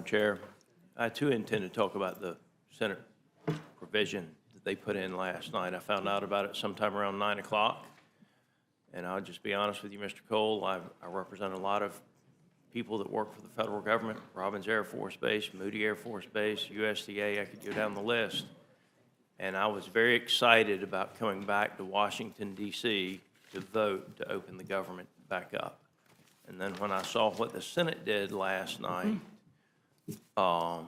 Chair. I too intend to talk about the Senate provision that they put in last night. I found out about it sometime around 9 o'clock. And I'll just be honest with you, Mr. Cole, I represent a lot of people that work for the federal government, Robins Air Force Base, Moody Air Force Base, USDA, I could go down the list. And I was very excited about coming back to Washington, D.C. to vote to open the government back up. And then when I saw what the Senate did last night, I'll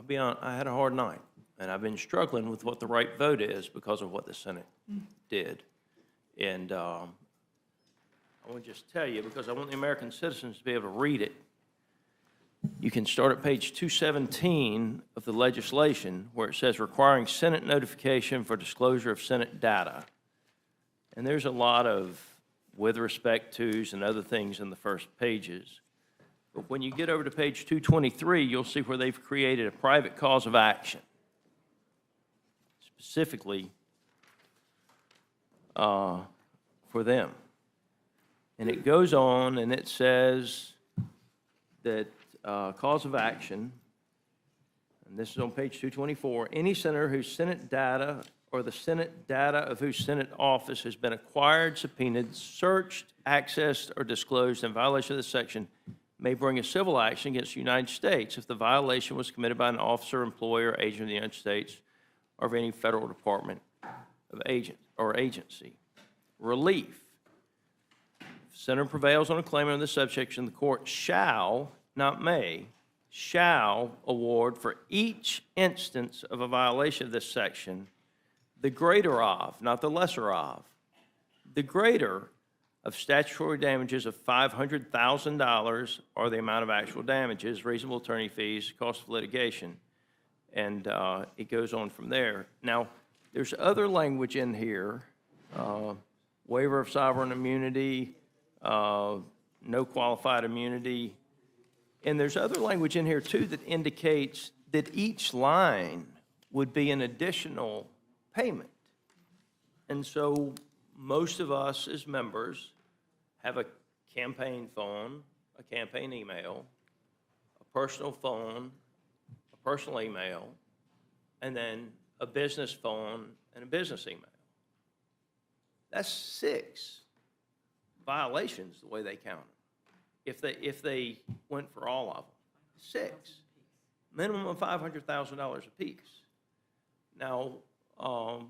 be honest, I had a hard night. And I've been struggling with what the right vote is because of what the Senate did. And I want to just tell you, because I want the American citizens to be able to read it. You can start at page 217 of the legislation where it says requiring Senate notification for disclosure of Senate data. And there's a lot of with respect to's and other things in the first pages. But when you get over to page 223, you'll see where they've created a private cause of action, specifically for them. And it goes on and it says that cause of action, and this is on page 224, any senator whose Senate data or the Senate data of whose Senate office has been acquired, subpoenaed, searched, accessed, or disclosed in violation of this section may bring a civil action against the United States if the violation was committed by an officer, employee, or agent of the United States or of any federal department of agent or agency. Relief. If the senator prevails on a claim under this subsection, the court shall, not may, shall award for each instance of a violation of this section the greater of, not the lesser of, the greater of statutory damages of $500,000 or the amount of actual damages, reasonable attorney fees, cost of litigation, and it goes on from there. Now, there's other language in here, waiver of sovereign immunity, no qualified immunity, and there's other language in here too that indicates that each line would be an additional payment. And so most of us as members have a campaign phone, a campaign email, a personal phone, a personal email, and then a business phone and a business email. That's 6 violations the way they count them. If they went for all of them, 6. Minimum of $500,000 apiece. Now, I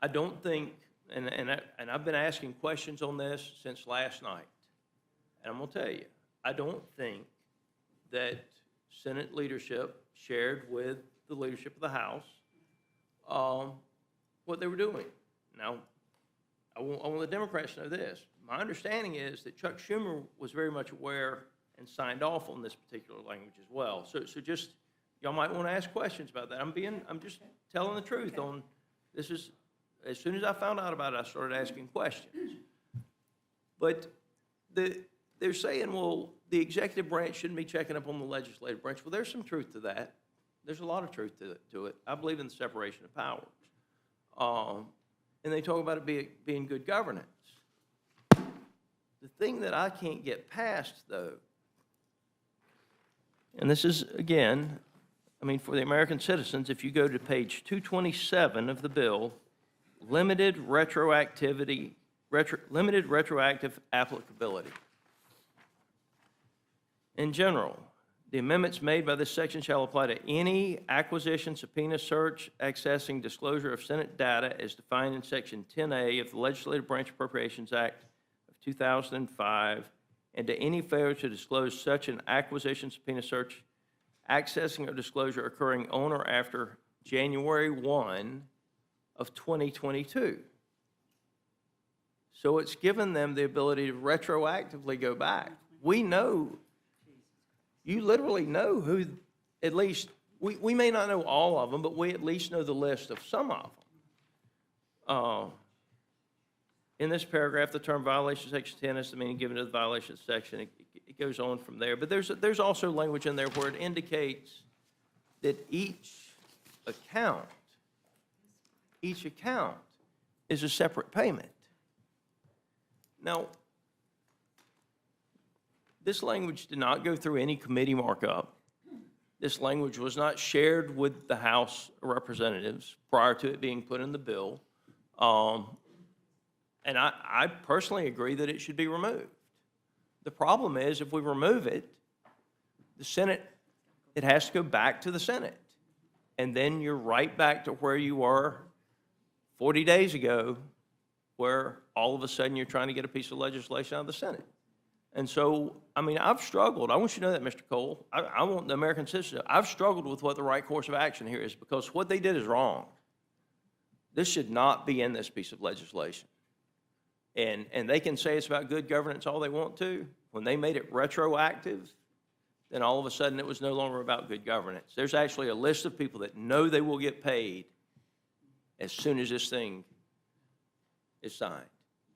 don't think, and I've been asking questions on this since last night, and I'm going to tell you, I don't think that Senate leadership shared with the leadership of the House what they were doing. Now, I want the Democrats to know this. My understanding is that Chuck Schumer was very much aware and signed off on this particular language as well. So just, y'all might want to ask questions about that. I'm just telling the truth on this. Is as soon as I found out about it, I started asking questions. But they're saying, well, the executive branch shouldn't be checking up on the legislative branch. Well, there's some truth to that. There's a lot of truth to it. I believe in the separation of powers. And they talk about it being good governance. The thing that I can't get past, though, and this is, again, I mean, for the American citizens, if you go to page 227 of the bill, limited retroactive applicability. In general, the amendments made by this section shall apply to any acquisition, subpoena, search, accessing, disclosure of Senate data as defined in Section 10A of the Legislative Branch Appropriations Act of 2005, and to any failure to disclose such an acquisition, subpoena, search, accessing, or disclosure occurring on or after January 1 of 2022. So it's given them the ability to retroactively go back. We know, you literally know who, at least, we may not know all of them, but we at least know the list of some of them. In this paragraph, the term violation section 10 is the meaning given to the violation section. It goes on from there. But there's also language in there where it indicates that each account is a separate payment. Now, this language did not go through any committee markup. This language was not shared with the House of Representatives prior to it being put in the bill. And I personally agree that it should be removed. The problem is, if we remove it, the Senate, it has to go back to the Senate. And then you're right back to where you were 40 days ago, where all of a sudden you're trying to get a piece of legislation out of the Senate. And so, I mean, I've struggled. I want you to know that, Mr. Cole. I want the American citizen. I've struggled with what the right course of action here is, because what they did is wrong. This should not be in this piece of legislation. And they can say it's about good governance all they want to. When they made it retroactive, then all of a sudden it was no longer about good governance. There's actually a list of people that know they will get paid as soon as this thing is signed.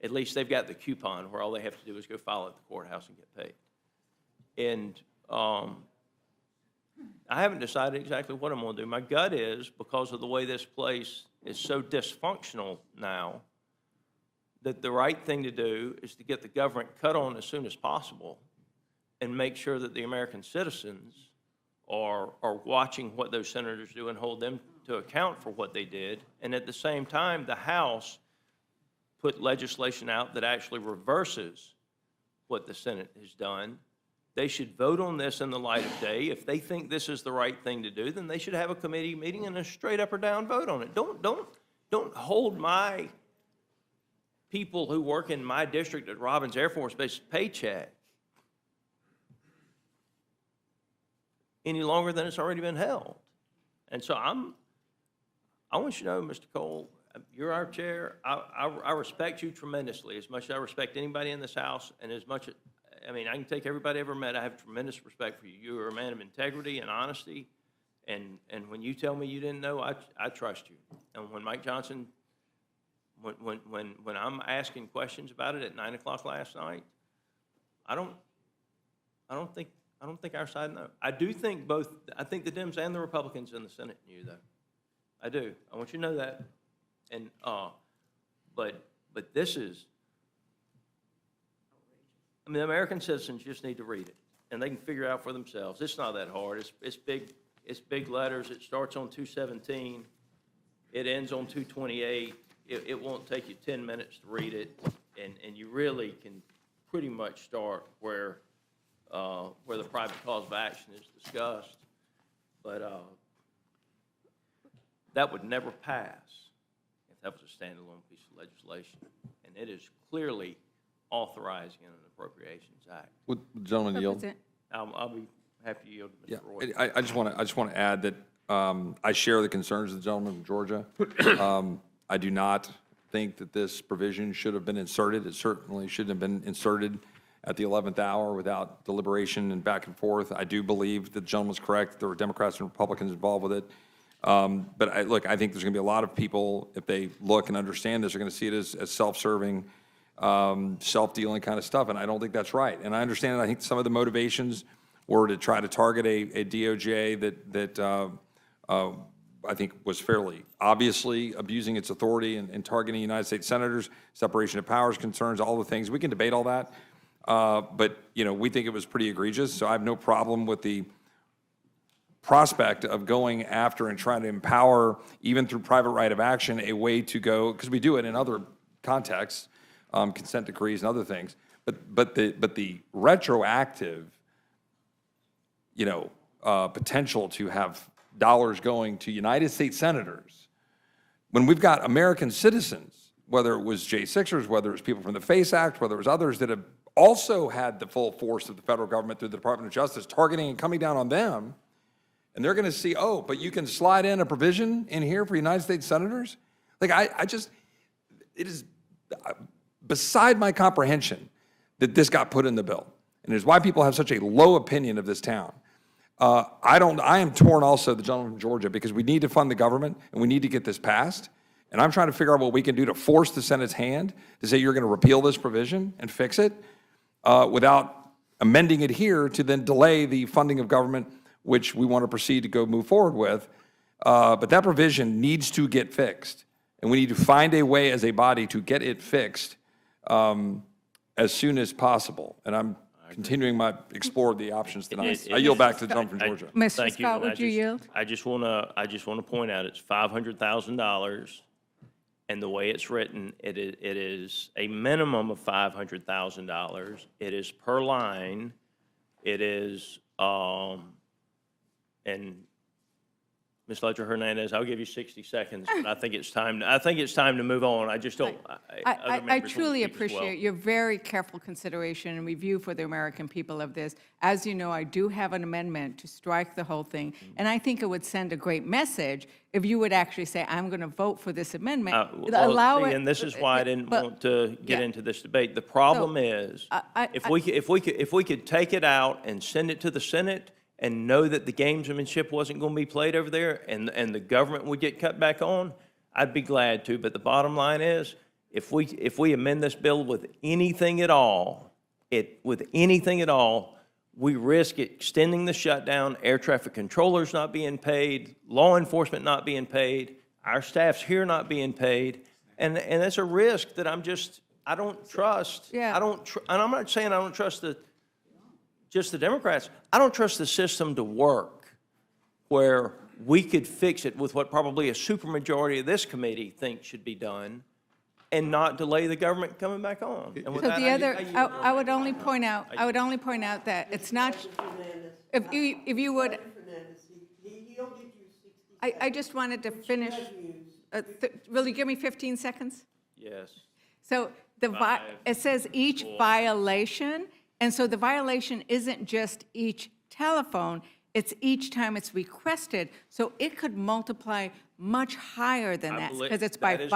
At least they've got the coupon where all they have to do is go file at the courthouse and get paid. And I haven't decided exactly what I'm going to do. My gut is, because of the way this place is so dysfunctional now, that the right thing to do is to get the government cut on as soon as possible and make sure that the American citizens are watching what those senators do and hold them to account for what they did. And at the same time, the House put legislation out that actually reverses what the Senate has done. They should vote on this in the light of day. If they think this is the right thing to do, then they should have a committee meeting and a straight up or down vote on it. Don't hold my people who work in my district at Robins Air Force Base paycheck any longer than it's already been held. And so I want you to know, Mr. Cole, you're our chair. I respect you tremendously, as much as I respect anybody in this House, and as much, I mean, I can take everybody I ever met. I have tremendous respect for you. You are a man of integrity and honesty, and when you tell me you didn't know, I trust you. And when Mike Johnson, when I'm asking questions about it at 9 o'clock last night, I don't think our side knows. I think the Dems and the Republicans in the Senate knew, though. I do. I want you to know that. And but this is, I mean, American citizens just need to read it, and they can figure it out for themselves. It's not that hard. It's big letters. It starts on 217. It ends on 228. It won't take you 10 minutes to read it, and you really can pretty much start where the private cause of action is discussed. But that would never pass if that was a standalone piece of legislation, and it is clearly authorizing an Appropriations Act. Would the gentleman yield? I'll be happy to yield to Mr. Roy. I just want to add that I share the concerns of the gentleman from Georgia. I do not think that this provision should have been inserted. It certainly shouldn't have been inserted at the 11th hour without deliberation and back and forth. I do believe that the gentleman's correct. There were Democrats and Republicans involved with it. But I think there's going to be a lot of people, if they look and understand this, are going to see it as self-serving, self-dealing kind of stuff, and I don't think that's right. And I understand that. I think some of the motivations were to try to target a DOJ that I think was fairly obviously abusing its authority and targeting United States senators, separation of powers concerns, all the things. We can debate all that, but we think it was pretty egregious. So I have no problem with the prospect of going after and trying to empower, even through private right of action, a way to go, because we do it in other contexts, consent decrees and other things. But the retroactive, potential to have dollars going to United States senators, when we've got American citizens, whether it was J6ers, whether it was people from the FACE Act, whether it was others that have also had the full force of the federal government through the Department of Justice targeting and coming down on them, and they're going to see, oh, but you can slide in a provision in here for United States senators? Like, it is beside my comprehension that this got put in the bill. And it's why people have such a low opinion of this town. I am torn also, the gentleman from Georgia, because we need to fund the government and we need to get this passed. And I'm trying to figure out what we can do to force the Senate's hand to say you're going to repeal this provision and fix it without amending it here to then delay the funding of government, which we want to proceed to go move forward with. But that provision needs to get fixed. And we need to find a way as a body to get it fixed as soon as possible. And continuing explore the options tonight. It- I yield back to the gentleman from Georgia. Mr. Thank you, Scott, and I would you just- yield? I just want to point out, it's $500,000, and the way it's written, it is a minimum of $500,000. It is per line. It is, and Ms. Ledger Hernandez, I'll give you 60 seconds, but I think it's time to move on. I just don't. other I members want to truly speak as well. appreciate your very careful consideration and review for the American people of this. As you know, I do have an amendment to strike the whole thing, and I think it would send a great message if you would actually say, I'm going to vote for this amendment. Well, Allow see, it. and this is why I didn't but- want to get yeah. into this debate. The problem is, if we could take it out and send it to the Senate and know that the gamesmanship wasn't going to be played over there and the government would get cut back on, I'd be glad to. But the bottom line is, if we amend this bill with anything at all, we risk extending the shutdown, air traffic controllers not being paid, law enforcement not being paid, our staffs here not being paid, and that's a risk that I don't trust. Yeah. And I'm not saying I don't trust just the Democrats. I don't trust the system to work where we could fix it with what probably a supermajority of this committee thinks should be done and not delay the government coming back on. And with So that, the other, yield. I would only point out, that it's not, if you would, He'll give you 60 I just wanted to finish. Will you give me 15 seconds? Yes. So it says each violation, and so the violation isn't just each telephone, it's each time it's requested. So it could multiply much higher than I that, believe- because it's by that is